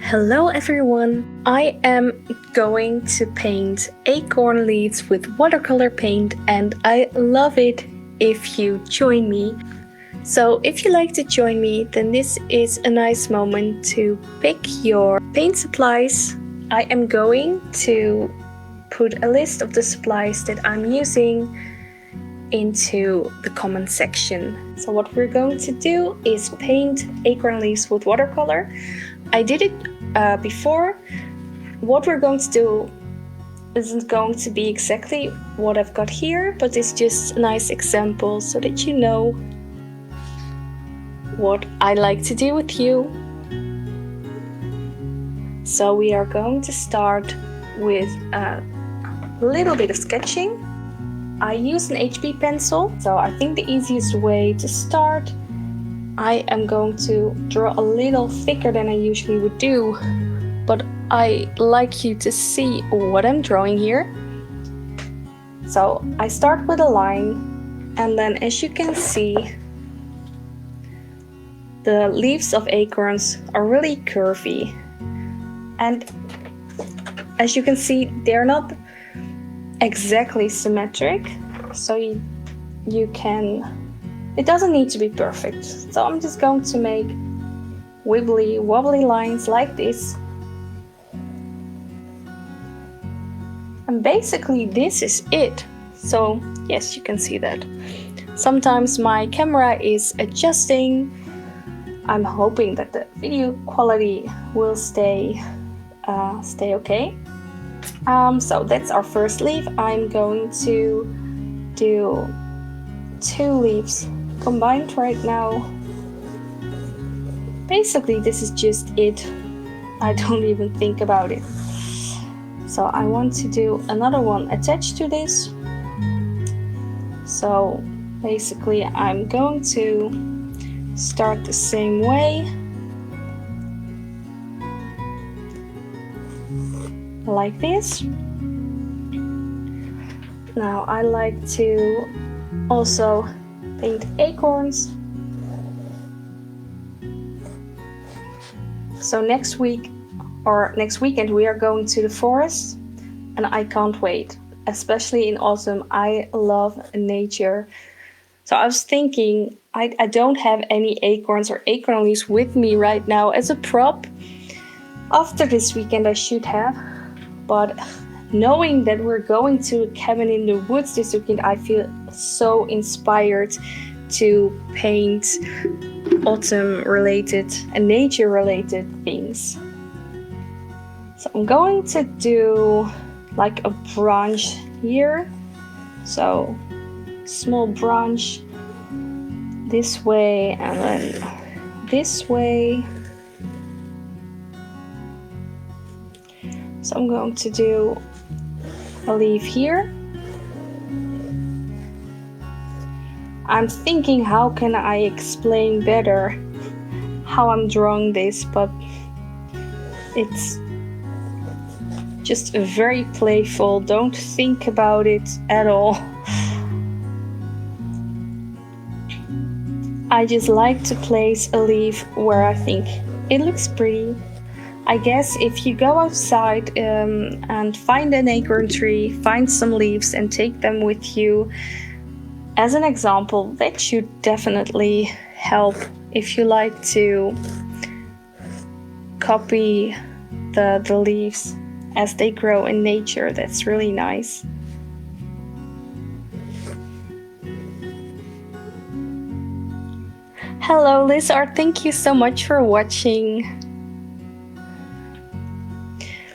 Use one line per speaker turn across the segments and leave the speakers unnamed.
Hello everyone! I am going to paint acorn leaves with watercolor paint and I love it if you join me. So if you like to join me, then this is a nice moment to pick your paint supplies. I am going to put a list of the supplies that I'm using into the comment section. So what we're going to do is paint acorn leaves with watercolor. I did it before. What we're going to do isn't going to be exactly what I've got here, but it's just a nice example so that you know what I like to do with you. So we are going to start with a little bit of sketching. I use an HB pencil, so I think the easiest way to start, I am going to draw a little thicker than I usually would do, but I like you to see what I'm drawing here. So I start with a line, and then as you can see, the leaves of acorns are really curvy. And as you can see, they're not exactly symmetric, so you can, it doesn't need to be perfect. So I'm just going to make wibbly wobbly lines like this. And basically this is it. So yes, you can see that. Sometimes my camera is adjusting. I'm hoping that the video quality will stay okay. So that's our first leaf. I'm going to do 2 leaves combined right now. Basically this is just it. I don't even think about it. So I want to do another one attached to this. So basically I'm going to start the same way, like this. Now I like to also paint acorns. So next week or next weekend we are going to the forest and I can't wait. Especially in autumn, I love nature. So I was thinking, I don't have any acorns or acorn leaves with me right now as a prop. After this weekend I should have, but knowing that we're going to a cabin in the woods this weekend, I feel so inspired to paint autumn related and nature related things. So I'm going to do like a branch here. So small branch this way and then this way. So I'm going to do a leaf here. I'm thinking, how can I explain better how I'm drawing this, but it's just very playful. Don't think about it at all. I just like to place a leaf where I think it looks pretty. I guess if you go outside and find an acorn tree, find some leaves and take them with you as an example, that should definitely help if you like to copy the leaves as they grow in nature. That's really nice. Hello Lizard, thank you so much for watching.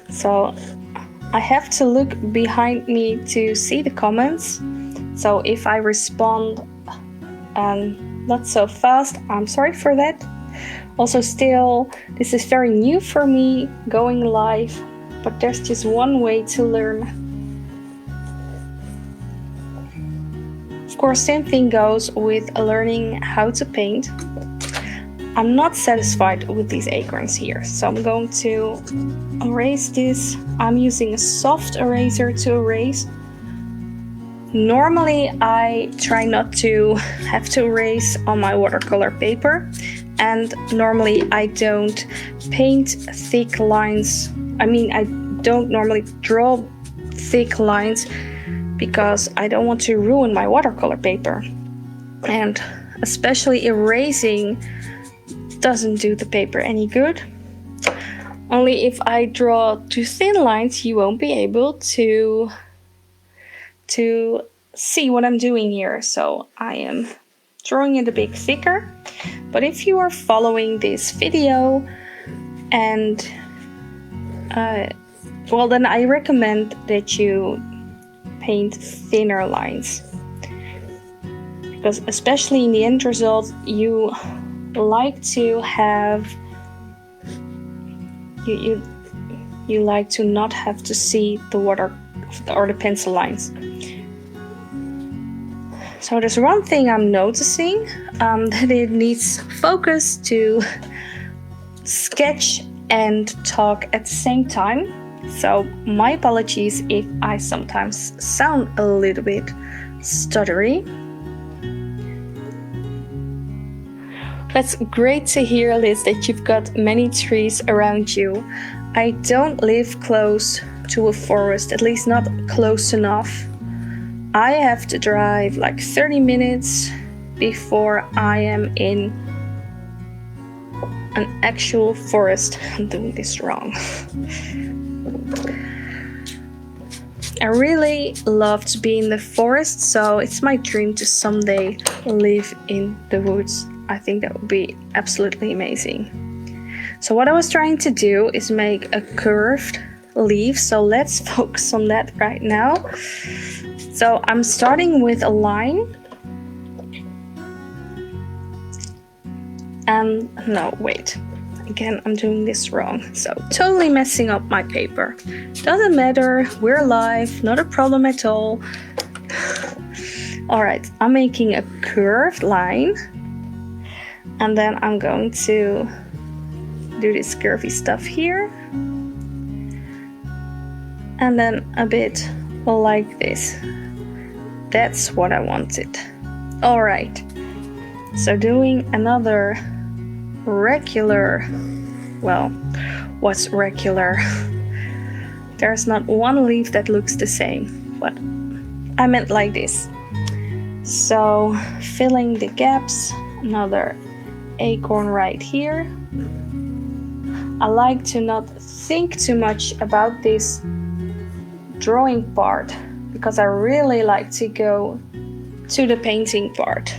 So I have to look behind me to see the comments. So if I respond not so fast, I'm sorry for that. Also still, this is very new for me, going live, but there's just one way to learn. Of course, same thing goes with learning how to paint. I'm not satisfied with these acorns here, so I'm going to erase this. I'm using a soft eraser to erase. Normally I try not to have to erase on my watercolor paper and normally I don't paint thick lines. I mean, I don't normally draw thick lines because I don't want to ruin my watercolor paper. And especially erasing doesn't do the paper any good. Only if I draw too thin lines, you won't be able to see what I'm doing here. So I am drawing it a bit thicker. But if you are following this video and well, then I recommend that you paint thinner lines, because especially in the end result, you like to have you like to not have to see the water or the pencil lines. So there's one thing I'm noticing, that it needs focus to sketch and talk at the same time. So my apologies if I sometimes sound a little bit stuttery. That's great to hear, Liz, that you've got many trees around you. I don't live close to a forest, at least not close enough. I have to drive like 30 minutes before I am in an actual forest. I'm doing this wrong. I really love to be in the forest, so it's my dream to someday live in the woods. I think that would be absolutely amazing. So what I was trying to do is make a curved leaf, so let's focus on that right now. So I'm starting with a line. And no, wait. Again, I'm doing this wrong. So totally messing up my paper. Doesn't matter, we're live, not a problem at all. Alright, I'm making a curved line. And then I'm going to do this curvy stuff here. And then a bit like this. That's what I wanted. Alright, so doing another regular, well, what's regular? There's not one leaf that looks the same, but I meant like this. So filling the gaps, another acorn right here. I like to not think too much about this drawing part, because I really like to go to the painting part.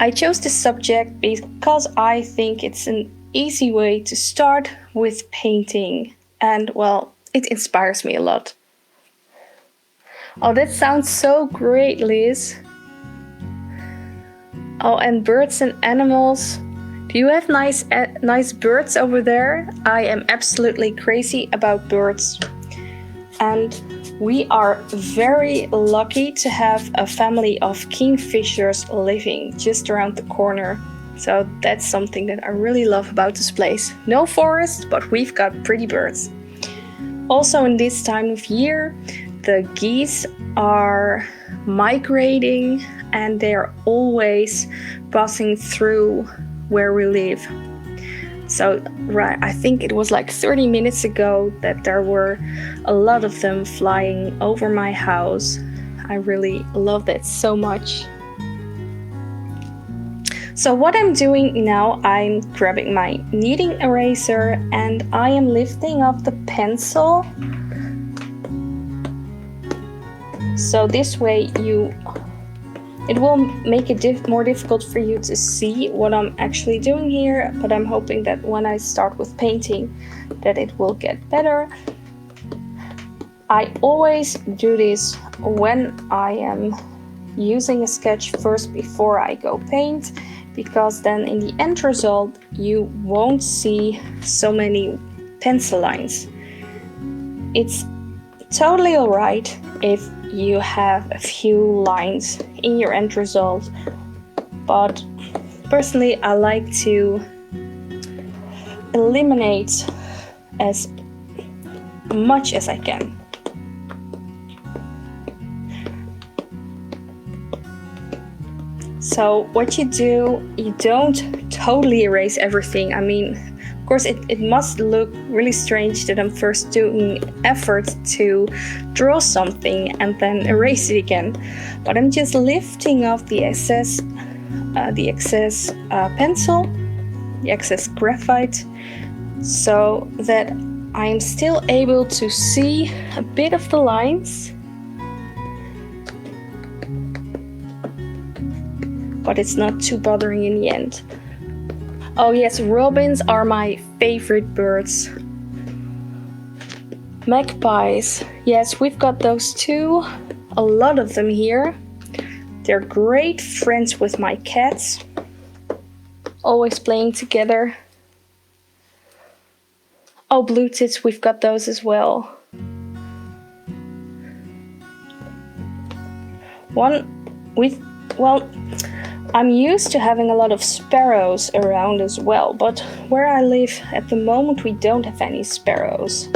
I chose this subject because I think it's an easy way to start with painting, and well, it inspires me a lot. Oh, that sounds so great, Liz. Oh, and birds and animals. Do you have nice birds over there? I am absolutely crazy about birds. And we are very lucky to have a family of kingfishers living just around the corner. So that's something that I really love about this place. No forest, but we've got pretty birds. Also in this time of year, the geese are migrating and they're always passing through where we live. So right, I think it was like 30 minutes ago that there were a lot of them flying over my house. I really love that so much. So what I'm doing now, I'm grabbing my kneading eraser and I am lifting up the pencil. So this way it will make it more difficult for you to see what I'm actually doing here, but I'm hoping that when I start with painting that it will get better. I always do this when I am using a sketch first before I go paint, because then in the end result you won't see so many pencil lines. It's totally alright if you have a few lines in your end result, but personally I like to eliminate as much as I can. So what you do, you don't totally erase everything. I mean, of course, it must look really strange that I'm first doing effort to draw something and then erase it again. But I'm just lifting off the excess pencil, the excess graphite, so that I'm still able to see a bit of the lines. But it's not too bothering in the end. Oh yes, robins are my favorite birds. Magpies, yes, we've got those too. A lot of them here. They're great friends with my cats. Always playing together. Oh, blue tits, we've got those as well. I'm used to having a lot of sparrows around as well, but where I live at the moment we don't have any sparrows.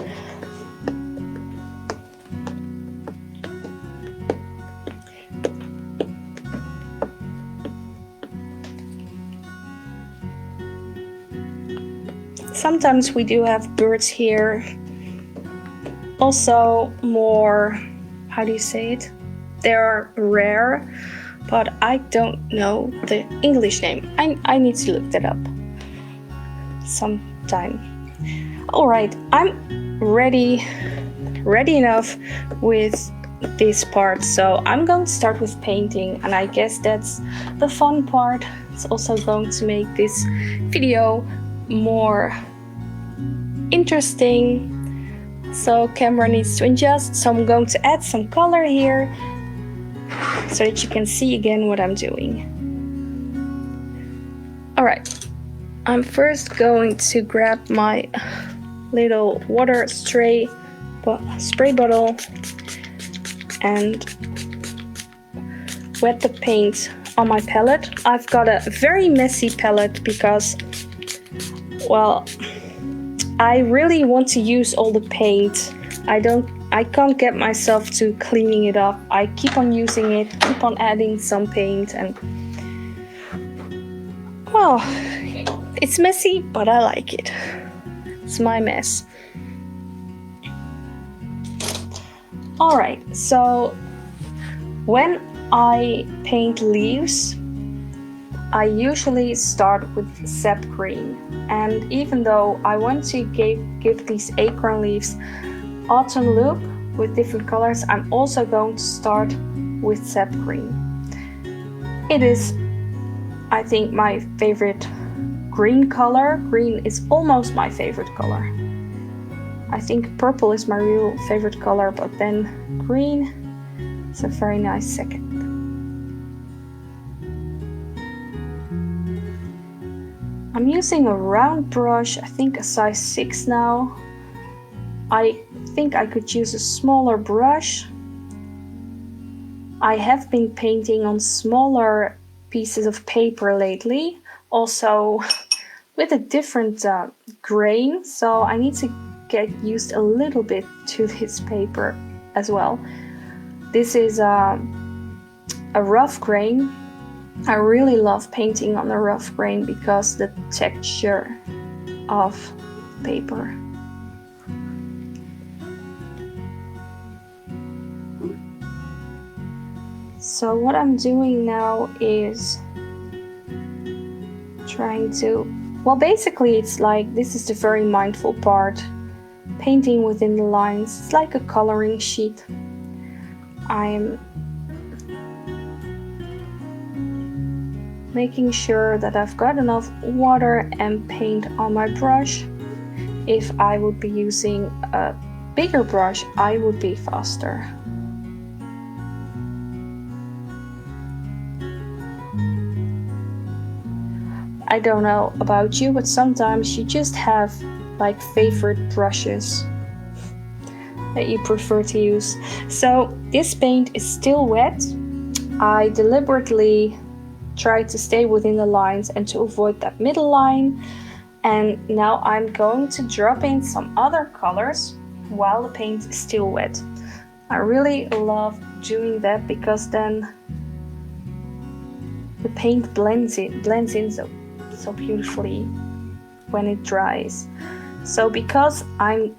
Sometimes we do have birds here. Also more, how do you say it? They're rare, but I don't know the English name. I need to look that up sometime. Alright, I'm ready enough with this part, so I'm going to start with painting, and I guess that's the fun part. It's also going to make this video more interesting. So camera needs to adjust, so I'm going to add some color here so that you can see again what I'm doing. Alright, I'm first going to grab my little water spray bottle and wet the paint on my palette. I've got a very messy palette because, well, I really want to use all the paint. I can't get myself to cleaning it up. I keep on using it, keep on adding some paint, and well, it's messy, but I like it. It's my mess. Alright, so when I paint leaves, I usually start with sap green, and even though I want to give these acorn leaves autumn look with different colors, I'm also going to start with sap green. It is, I think, my favorite green color. Green is almost my favorite color. I think purple is my real favorite color, but then green is a very nice second. I'm using a round brush, I think a size 6 now. I think I could use a smaller brush. I have been painting on smaller pieces of paper lately, also with a different grain, so I need to get used a little bit to this paper as well. This is a rough grain. I really love painting on a rough grain because the texture of paper. So what I'm doing now is trying to, well, basically it's like, this is the very mindful part, painting within the lines. It's like a coloring sheet. I'm making sure that I've got enough water and paint on my brush. If I would be using a bigger brush, I would be faster. I don't know about you, but sometimes you just have like favorite brushes that you prefer to use. So this paint is still wet. I deliberately try to stay within the lines and to avoid that middle line. And now I'm going to drop in some other colors while the paint is still wet. I really love doing that because then the paint blends in so beautifully when it dries. So because I'm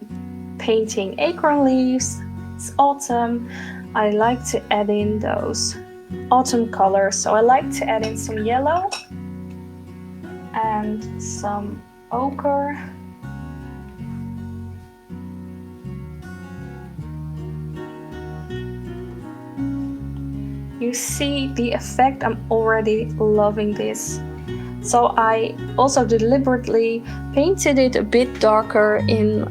painting acorn leaves, it's autumn, I like to add in those autumn colors. So I like to add in some yellow and some ochre. You see the effect, I'm already loving this. So I also deliberately painted it a bit darker in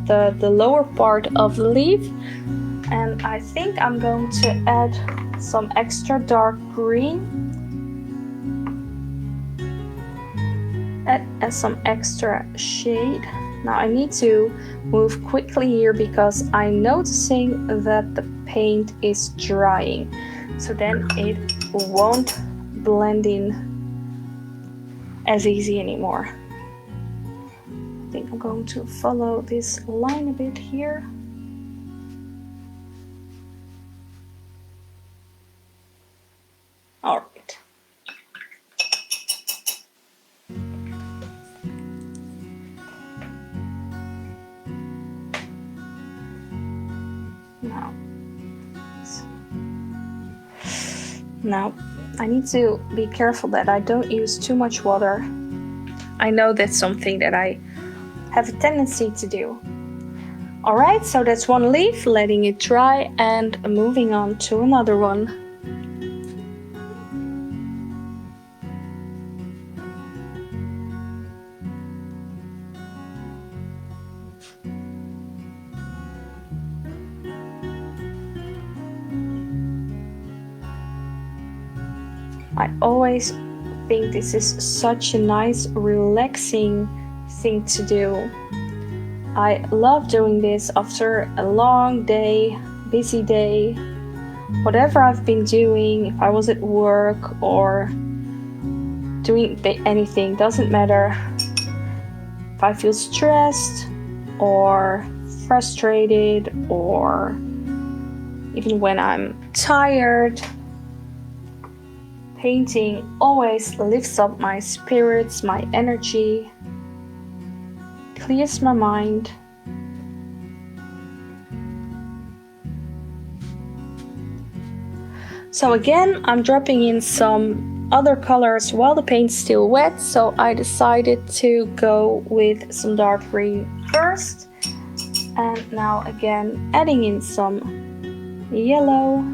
the lower part of the leaf. And I think I'm going to add some extra dark green and some extra shade. Now I need to move quickly here because I'm noticing that the paint is drying. So then it won't blend in as easy anymore. I think I'm going to follow this line a bit here. All right. Now, I need to be careful that I don't use too much water. I know that's something that I have a tendency to do. Alright, so that's one leaf, letting it dry and moving on to another one. I always think this is such a nice, relaxing thing to do. I love doing this after a long day, busy day, whatever I've been doing, if I was at work or doing anything, doesn't matter. If I feel stressed or frustrated or even when I'm tired, painting always lifts up my spirits, my energy, clears my mind. So again, I'm dropping in some other colors while the paint's still wet, so I decided to go with some dark green first. And now again, adding in some yellow.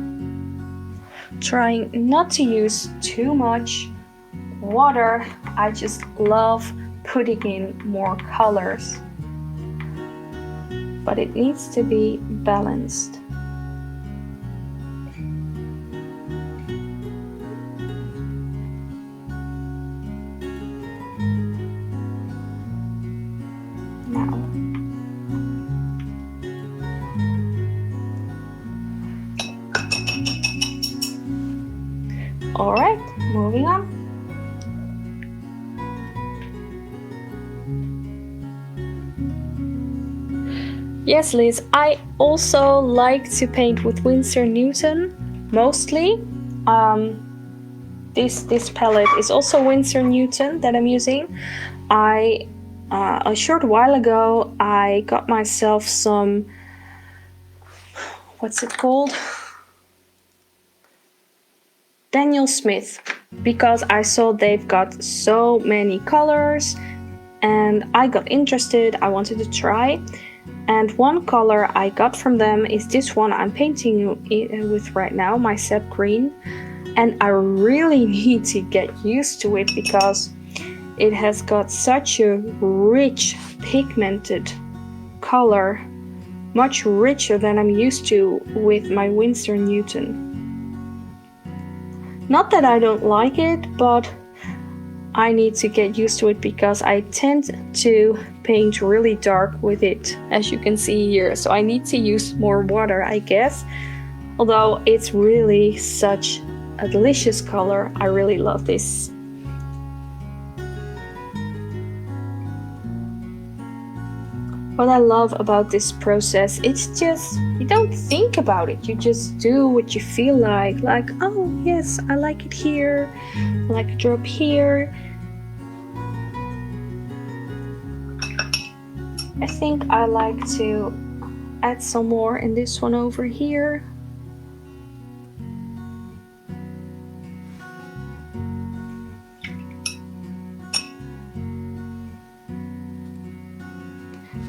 Trying not to use too much water. I just love putting in more colors, but it needs to be balanced. Now all right, moving on. Yes, Liz, I also like to paint with Winsor Newton, mostly. This palette is also Winsor Newton that I'm using. A short while ago, I got myself some, what's it called? Daniel Smith, because I saw they've got so many colors and I got interested. I wanted to try, and one color I got from them is this one I'm painting with right now, my sap green, and I really need to get used to it because it has got such a rich pigmented color, much richer than I'm used to with my Winsor Newton. Not that I don't like it, but I need to get used to it because I tend to paint really dark with it, as you can see here. So I need to use more water, I guess. Although it's really such a delicious color. I really love this. What I love about this process, it's just, you don't think about it. You just do what you feel like, oh yes, I like it here, I like a drop here. I think I like to add some more in this one over here.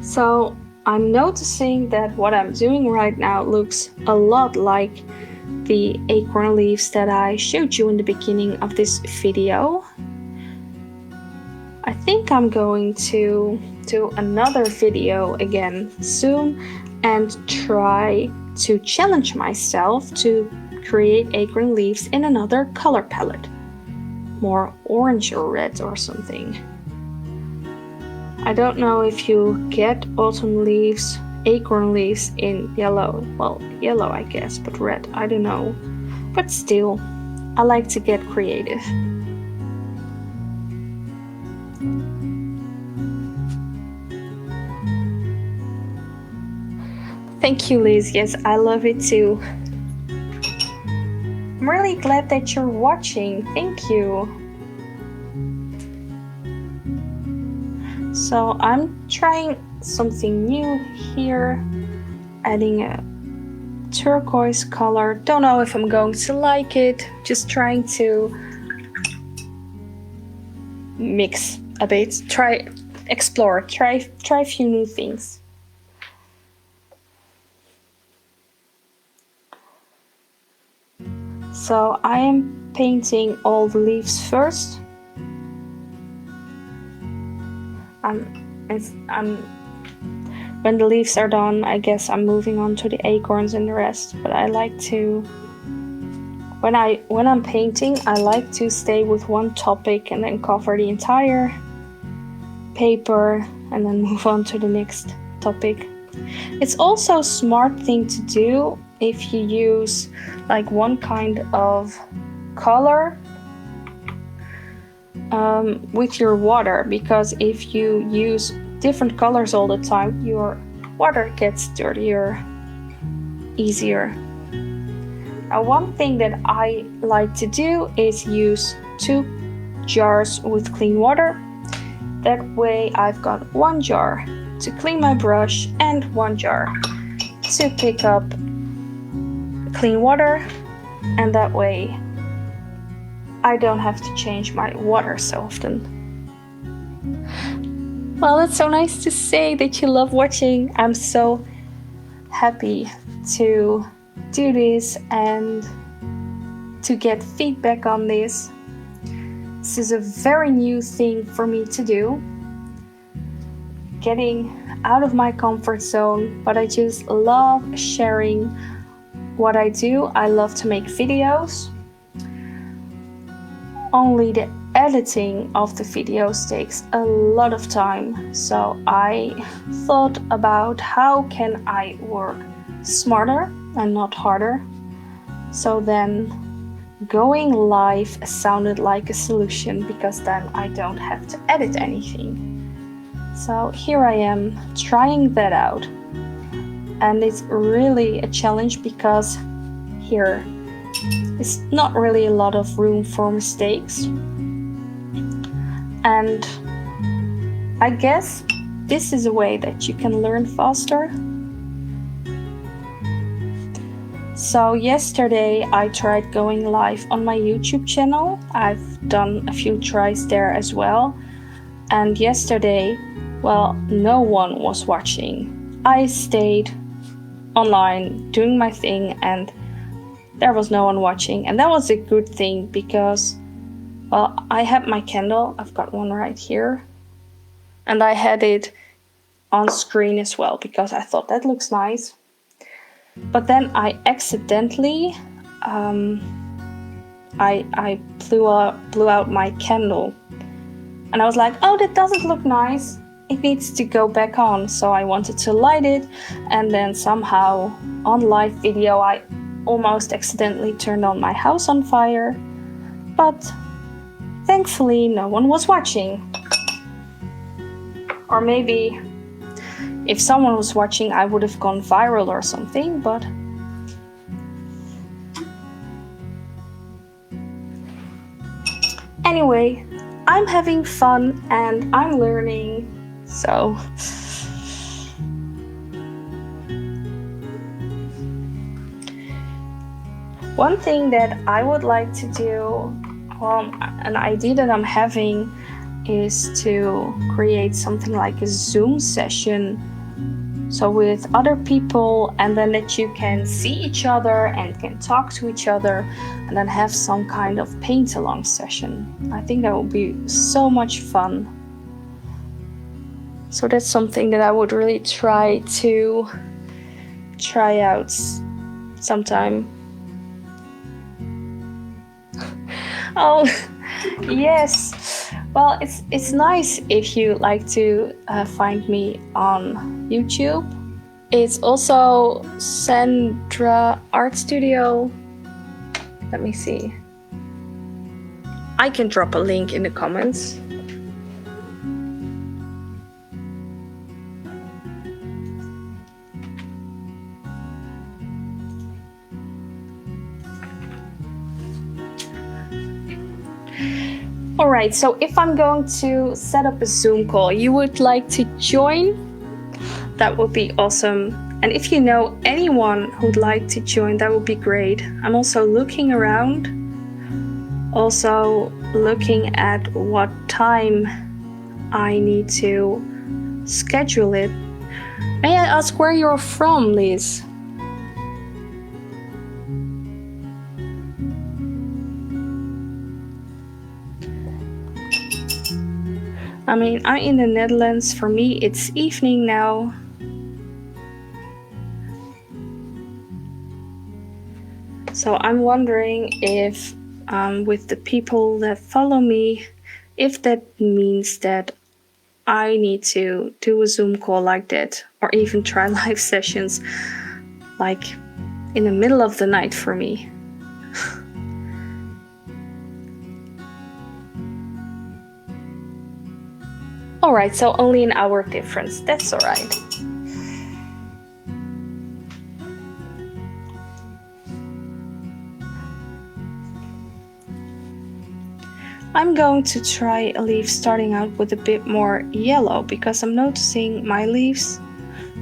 So I'm noticing that what I'm doing right now looks a lot like the acorn leaves that I showed you in the beginning of this video. I think I'm going to do another video again soon and try to challenge myself to create acorn leaves in another color palette, more orange or red or something. I don't know if you get autumn leaves, acorn leaves in yellow. Well, yellow I guess, but red, I don't know. But still, I like to get creative. Thank you, Liz. Yes, I love it too. I'm really glad that you're watching. Thank you. So I'm trying something new here, adding a turquoise color. Don't know if I'm going to like it. Just trying to mix a bit, explore, try a few new things. So I am painting all the leaves first. When the leaves are done, I guess I'm moving on to the acorns and the rest. But I like to, when I'm painting, I like to stay with one topic and then cover the entire paper and then move on to the next topic. It's also a smart thing to do if you use like one kind of color with your water, because if you use different colors all the time, your water gets dirtier easier. Now, one thing that I like to do is use 2 jars with clean water. That way I've got 1 jar to clean my brush and 1 jar to pick up clean water, and that way I don't have to change my water so often. Well, it's so nice to say that you love watching. I'm so happy to do this and to get feedback on this. This is a very new thing for me to do, getting out of my comfort zone, but I just love sharing what I do. I love to make videos. Only the editing of the videos takes a lot of time, so I thought about how can I work smarter and not harder. So then going live sounded like a solution, because then I don't have to edit anything. So here I am trying that out, and it's really a challenge because here is not really a lot of room for mistakes. And I guess this is a way that you can learn faster. So yesterday I tried going live on my YouTube channel. I've done a few tries there as well. And yesterday, well, no one was watching. I stayed online doing my thing and there was no one watching. And that was a good thing because, well, I had my candle. I've got one right here. And I had it on screen as well because I thought that looks nice. But then I accidentally, I blew out my candle. And I was like, oh, that doesn't look nice. It needs to go back on. So I wanted to light it. And then somehow on live video, I almost accidentally turned on my house on fire. But thankfully, no one was watching. Or maybe if someone was watching, I would have gone viral or something, but anyway, I'm having fun and I'm learning, so one thing that I would like to do, well, an idea that I'm having is to create something like a Zoom session, so with other people, and then that you can see each other and can talk to each other, and then have some kind of paint along session. I think that would be so much fun. So that's something that I would really try out sometime. Oh, yes. Well, it's nice if you like to find me on YouTube. It's also Sandra Art Studio. Let me see. I can drop a link in the comments. Alright, so if I'm going to set up a Zoom call, you would like to join? That would be awesome. And if you know anyone who'd like to join, that would be great. I'm also looking around, also looking at what time I need to schedule it. May I ask where you're from, Liz? I mean, I'm in the Netherlands. For me, it's evening now. So I'm wondering if, with the people that follow me, if that means that I need to do a Zoom call like that, or even try live sessions like in the middle of the night for me. Alright, so only an hour difference. That's alright. I'm going to try a leaf starting out with a bit more yellow, because I'm noticing my leaves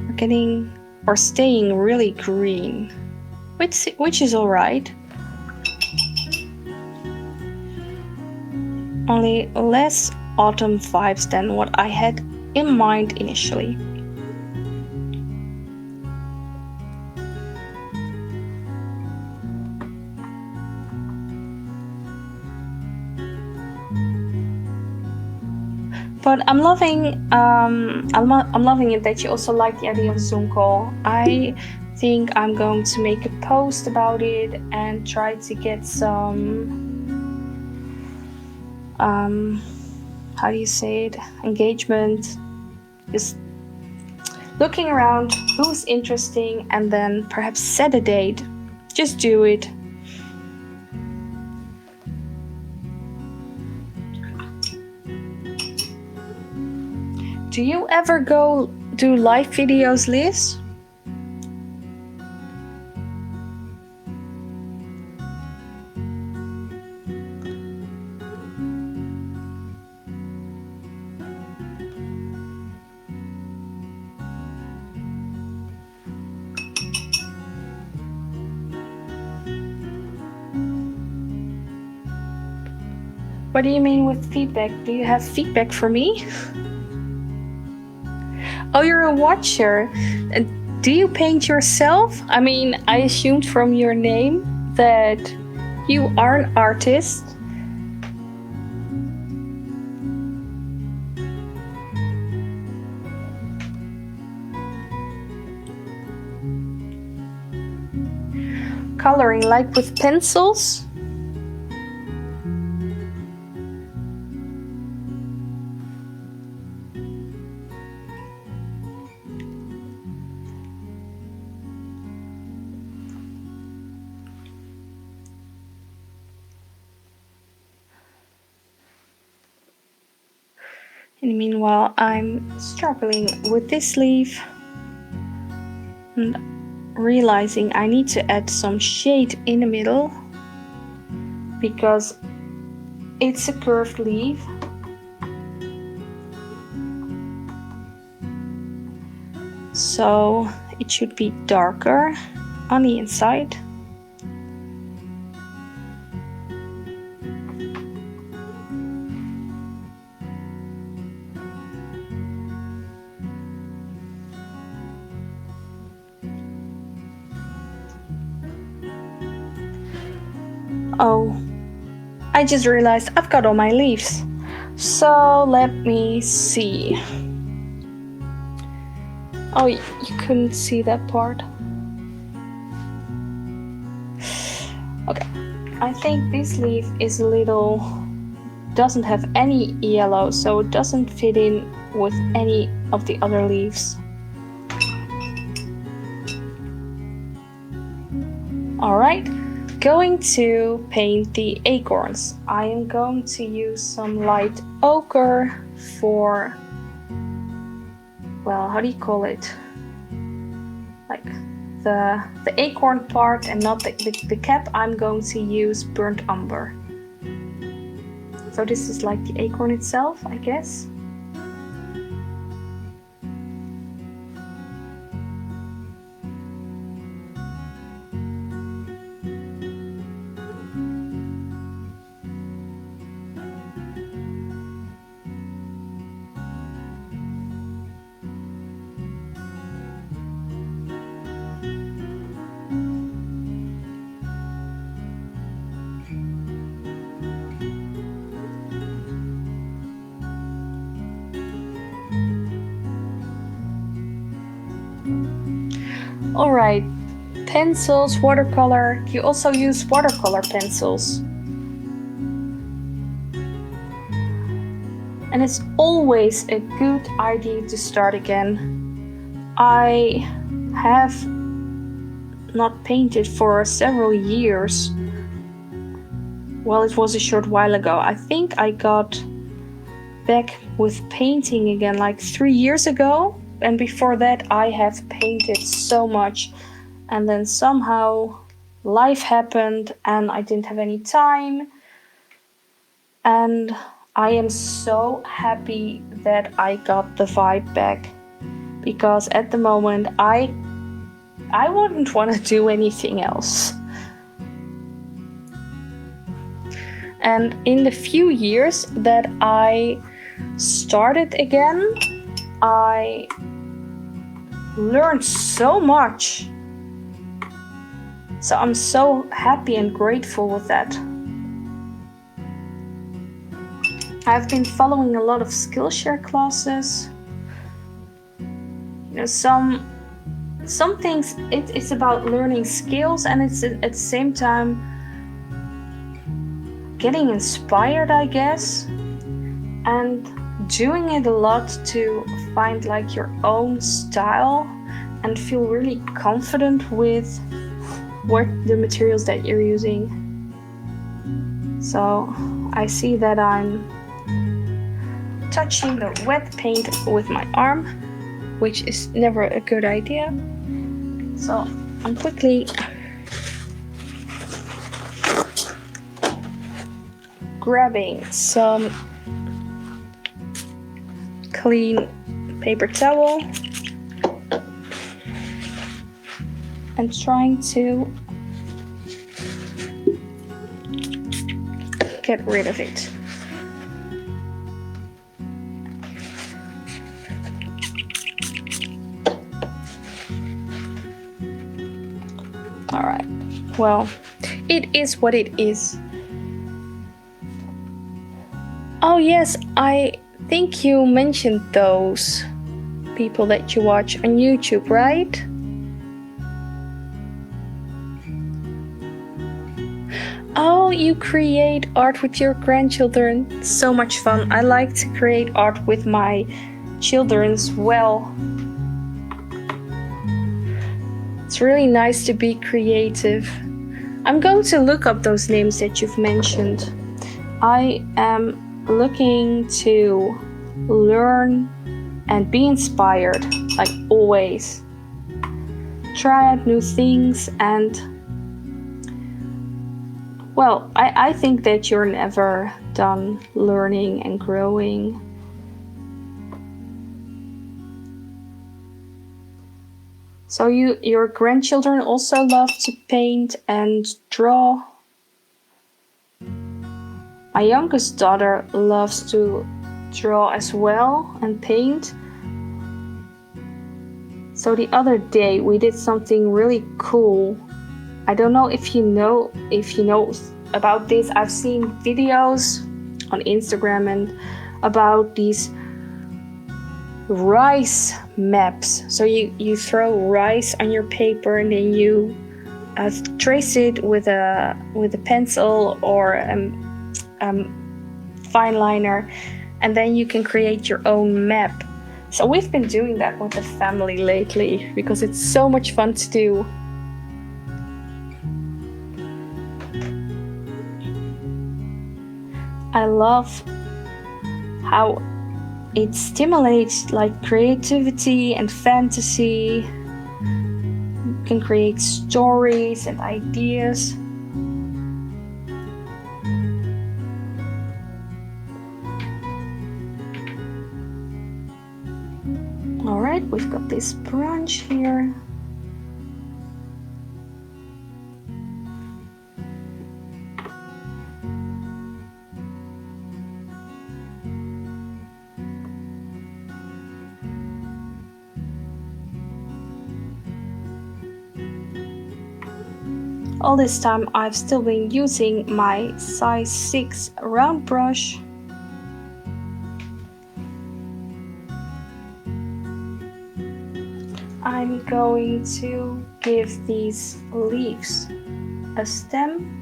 are getting or staying really green, which is alright. Only less autumn vibes than what I had in mind initially. But I'm loving I'm loving it that you also like the idea of Zoom call. I think I'm going to make a post about it and try to get some how do you say it, engagement, just looking around who's interesting, and then perhaps set a date. Just do it. Do you ever go do live videos, Liz? What do you mean with feedback? Do you have feedback for me? Oh, you're a watcher. Do you paint yourself? I mean, I assumed from your name that you are an artist. Coloring, like with pencils? In the meanwhile, I'm struggling with this leaf and realizing I need to add some shade in the middle because it's a curved leaf. So it should be darker on the inside. Oh, I just realized I've got all my leaves. So let me see. Oh, you couldn't see that part. Okay, I think this leaf is a little, doesn't have any yellow, so it doesn't fit in with any of the other leaves. Alright, going to paint the acorns. I am going to use some light ochre for, well, how do you call it? Like the acorn part and not the cap. I'm going to use burnt umber. So this is like the acorn itself, I guess. Alright, pencils, watercolor. You also use watercolor pencils. And it's always a good idea to start again. I have not painted for several years. Well, it was a short while ago. I think I got back with painting again like 3 years ago. And before that I have painted so much, and then somehow life happened and I didn't have any time, and I am so happy that I got the vibe back, because at the moment I wouldn't want to do anything else. And in the few years that I started again, I learned so much. So I'm so happy and grateful with that. I've been following a lot of Skillshare classes. You know, some things it's about learning skills, and it's at the same time getting inspired, I guess, and doing it a lot to find like your own style and feel really confident with what the materials that you're using. So I see that I'm touching the wet paint with my arm, which is never a good idea. So I'm quickly grabbing some clean paper towel and trying to get rid of it. All right, well, it is what it is. Oh yes, I think you mentioned those people that you watch on YouTube, right? Oh, you create art with your grandchildren. So much fun. I like to create art with my children as well. It's really nice to be creative. I'm going to look up those names that you've mentioned. I am looking to learn, and be inspired, like always. Try out new things, and well, I think that you're never done learning and growing. So your grandchildren also love to paint and draw. My youngest daughter loves to draw as well and paint. So the other day we did something really cool. I don't know if you know about this. I've seen videos on Instagram and about these rice maps. So you throw rice on your paper and then you trace it with a pencil or fine liner, and then you can create your own map. So we've been doing that with the family lately because it's so much fun to do. I love how it stimulates like creativity and fantasy. You can create stories and ideas. Alright, we've got this branch here. All this time I've still been using my size 6 round brush. I'm going to give these leaves a stem.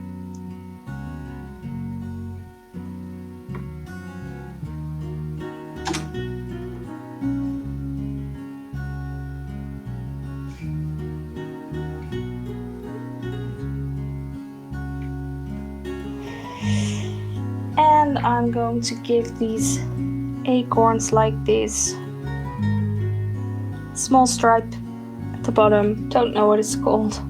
And I'm going to give these acorns like this. Small stripe at the bottom, don't know what it's called.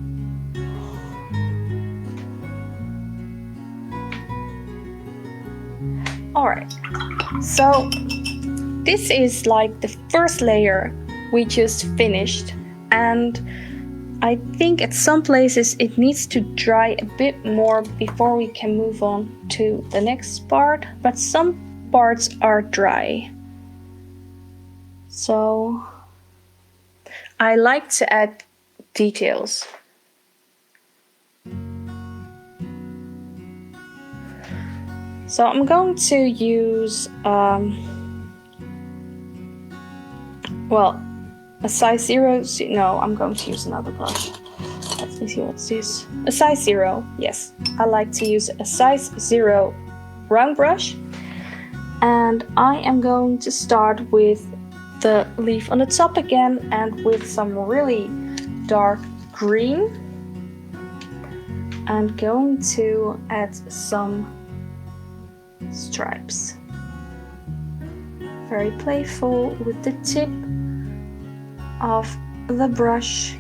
Alright, so this is like the first layer we just finished, and I think at some places it needs to dry a bit more before we can move on to the next part, but some parts are dry. So I like to add details. So I'm going to use a size 0. No, I'm going to use another brush. Let me see, what's this? A size 0, yes. I like to use a size 0 round brush. And I am going to start with the leaf on the top again and with some really dark green. I'm going to add some stripes. Very playful with the tip of the brush.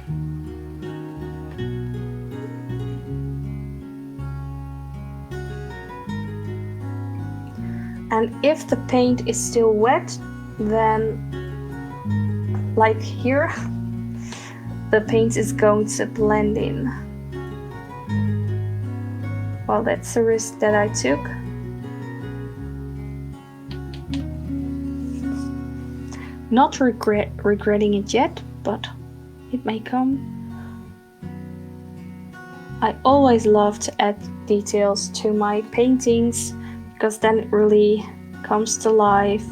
And if the paint is still wet, then like here, the paint is going to blend in. Well, that's a risk that I took. Not regretting it yet, but it may come. I always love to add details to my paintings because then it really comes to life.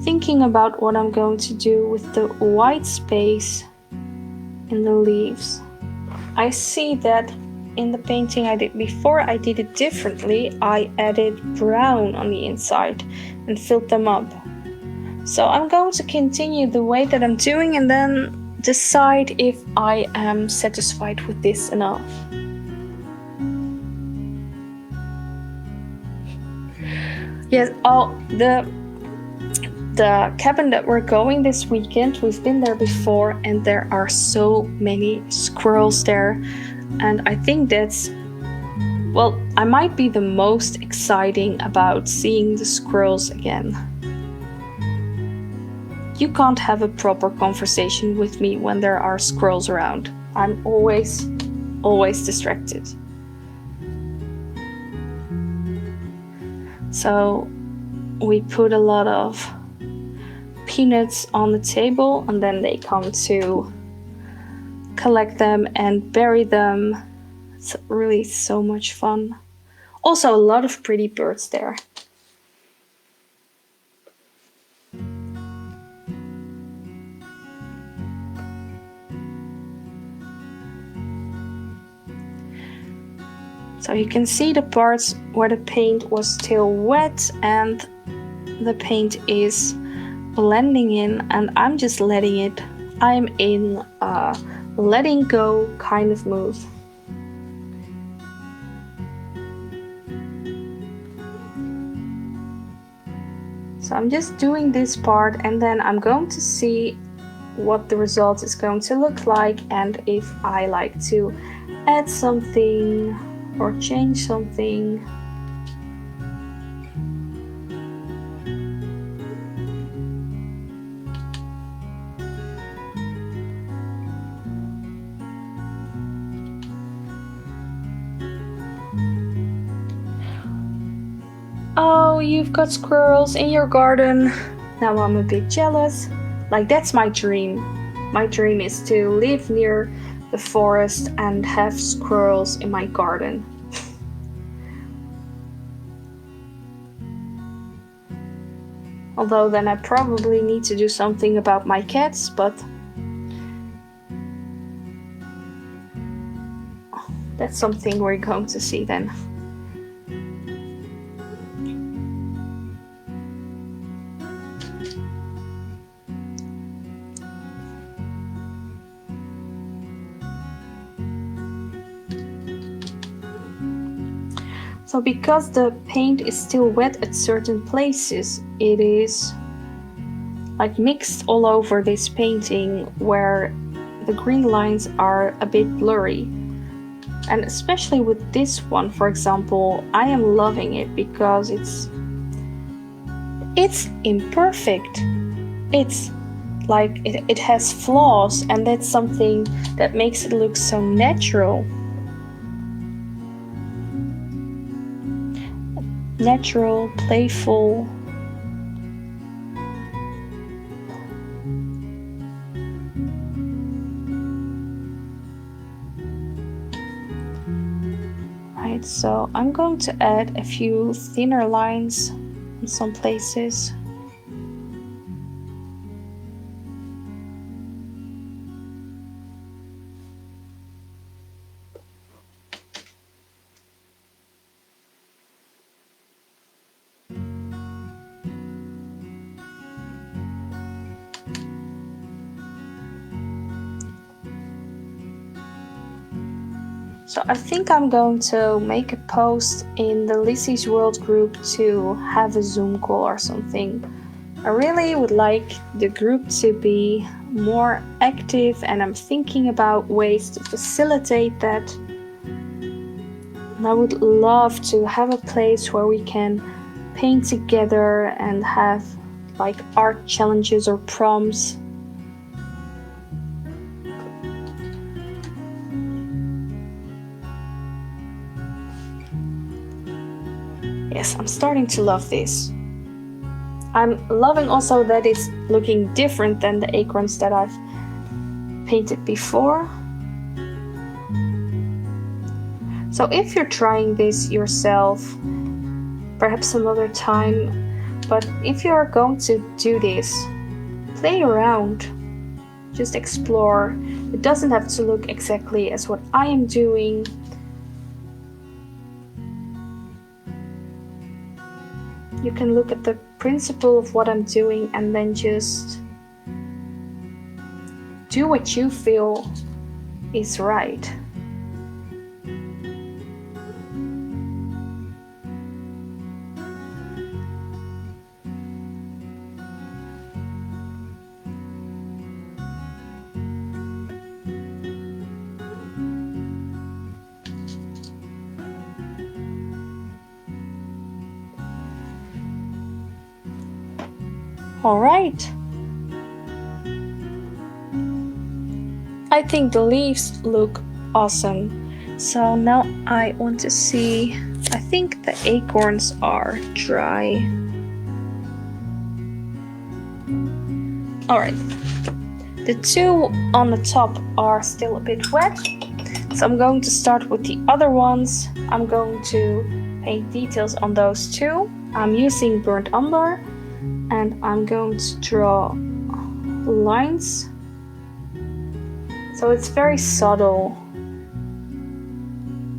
Thinking about what I'm going to do with the white space in the leaves. I see that in the painting I did before, I did it differently. I added brown on the inside and filled them up. So I'm going to continue the way that I'm doing and then decide if I am satisfied with this enough. Yes. Oh, the cabin that we're going this weekend, we've been there before, and there are so many squirrels there. And I think that's, well, I might be the most exciting about seeing the squirrels again. You can't have a proper conversation with me when there are squirrels around. I'm always distracted. So we put a lot of peanuts on the table, and then they come to collect them and bury them. It's really so much fun. Also, a lot of pretty birds there. So you can see the parts where the paint was still wet and the paint is blending in, and I'm just letting it. I'm in a letting go kind of mood. So I'm just doing this part, and then I'm going to see what the result is going to look like, and if I like to add something or change something. Oh, you've got squirrels in your garden. Now I'm a bit jealous. Like, that's my dream. My dream is to live near the forest and have squirrels in my garden. Although then I probably need to do something about my cats, but that's something we're going to see then. So because the paint is still wet at certain places, it is like mixed all over this painting where the green lines are a bit blurry. And especially with this one, for example, I am loving it because it's imperfect. It's like it has flaws, and that's something that makes it look so natural. Natural, playful. Right, so I'm going to add a few thinner lines in some places. So I think I'm going to make a post in the Lizzie's World group to have a Zoom call or something. I really would like the group to be more active, and I'm thinking about ways to facilitate that. And I would love to have a place where we can paint together and have like art challenges or prompts. Yes, I'm starting to love this. I'm loving also that it's looking different than the acorns that I've painted before. So if you're trying this yourself, perhaps another time, but if you're going to do this, play around, just explore. It doesn't have to look exactly as what I am doing. You can look at the principle of what I'm doing and then just do what you feel is right. All right. I think the leaves look awesome. So now I want to see, I think the acorns are dry. All right. The two on the top are still a bit wet. So I'm going to start with the other ones. I'm going to paint details on those two. I'm using burnt umber and I'm going to draw lines. So it's very subtle.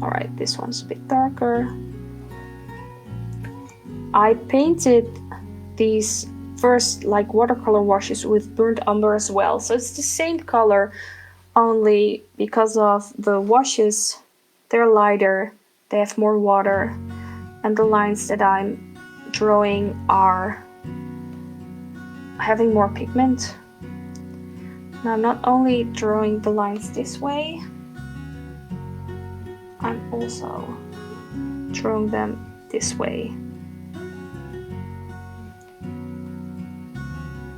Alright, this one's a bit darker. I painted these first like watercolor washes with burnt umber as well. So it's the same color, only because of the washes, they're lighter, they have more water, and the lines that I'm drawing are having more pigment. Now I'm not only drawing the lines this way, I'm also drawing them this way.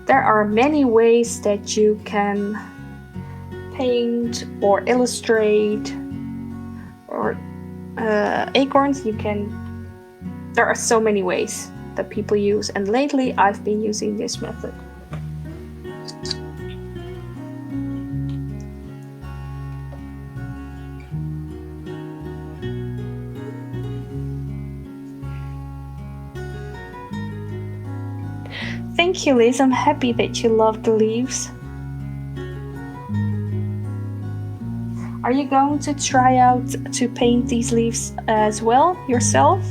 There are many ways that you can paint or illustrate or acorns. There are so many ways that people use, and lately I've been using this method. Thank you, Liz. I'm happy that you love the leaves. Are you going to try out to paint these leaves as well yourself?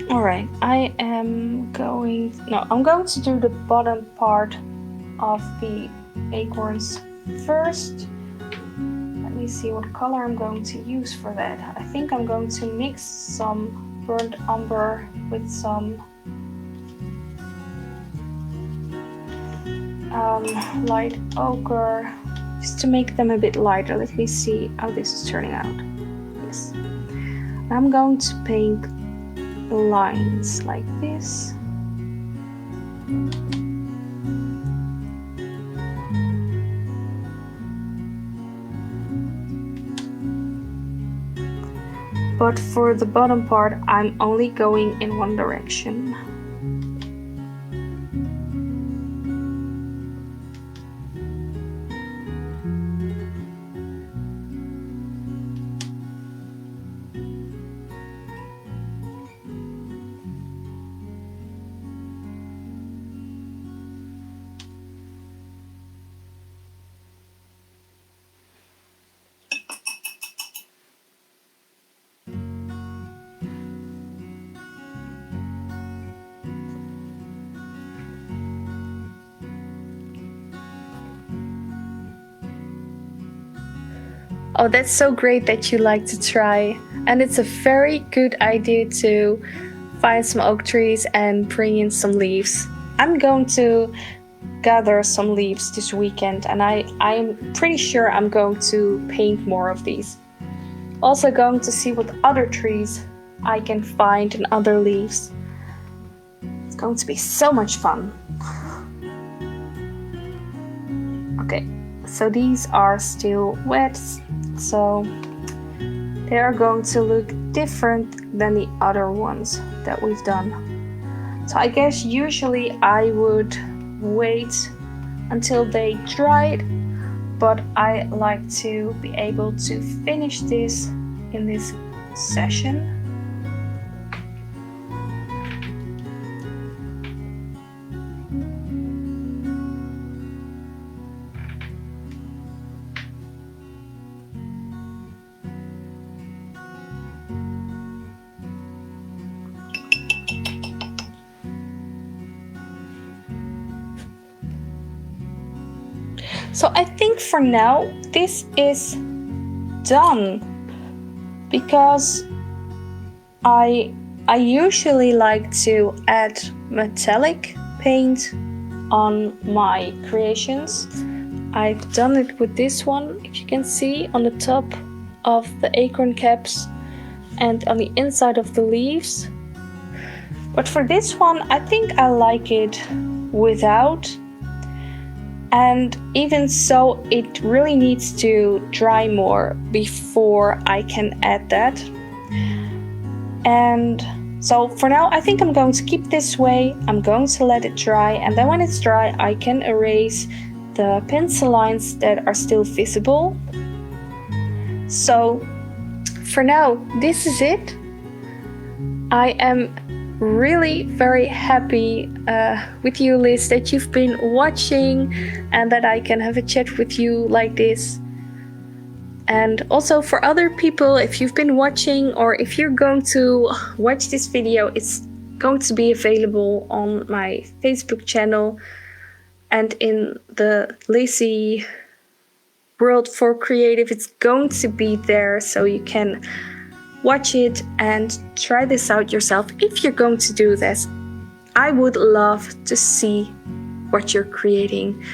Alright, I'm going to do the bottom part of the acorns first. Let me see what color I'm going to use for that. I think I'm going to mix some burnt umber with some light ochre, just to make them a bit lighter. Let me see how this is turning out. Yes. I'm going to paint lines like this. But for the bottom part, I'm only going in one direction. Oh, that's so great that you like to try. And it's a very good idea to find some oak trees and bring in some leaves. I'm going to gather some leaves this weekend, and I'm pretty sure I'm going to paint more of these. Also going to see what other trees I can find and other leaves. It's going to be so much fun. Okay, so these are still wet, so they are going to look different than the other ones that we've done. So I guess usually I would wait until they dried, but I like to be able to finish this in this session. So I think for now this is done, because I usually like to add metallic paint on my creations. I've done it with this one, if you can see, on the top of the acorn caps and on the inside of the leaves. But for this one, I think I like it without. And even so, it really needs to dry more before I can add that. And so for now, I think I'm going to keep this way. I'm going to let it dry, and then when it's dry, I can erase the pencil lines that are still visible. So for now, this is it. I am really very happy with you, Liz, that you've been watching and that I can have a chat with you like this. And also for other people, if you've been watching or if you're going to watch this video, it's going to be available on my Facebook channel and in the Lazy World for Creative. It's going to be there, so you can watch it and try this out yourself if you're going to do this. I would love to see what you're creating.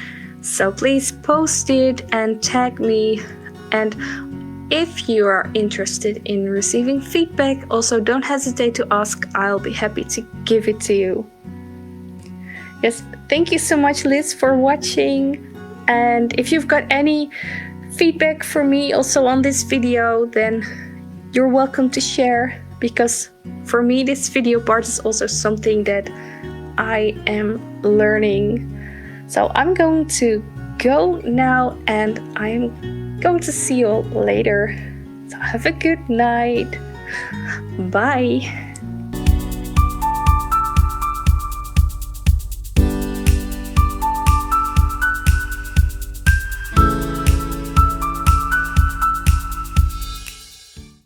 So please post it and tag me. And if you are interested in receiving feedback, also don't hesitate to ask. I'll be happy to give it to you. Yes, thank you so much, Liz, for watching. And if you've got any feedback for me also on this video, then you're welcome to share, because for me this video part is also something that I am learning. So I'm going to go now, and I'm going to see you all later. So have a good night. Bye.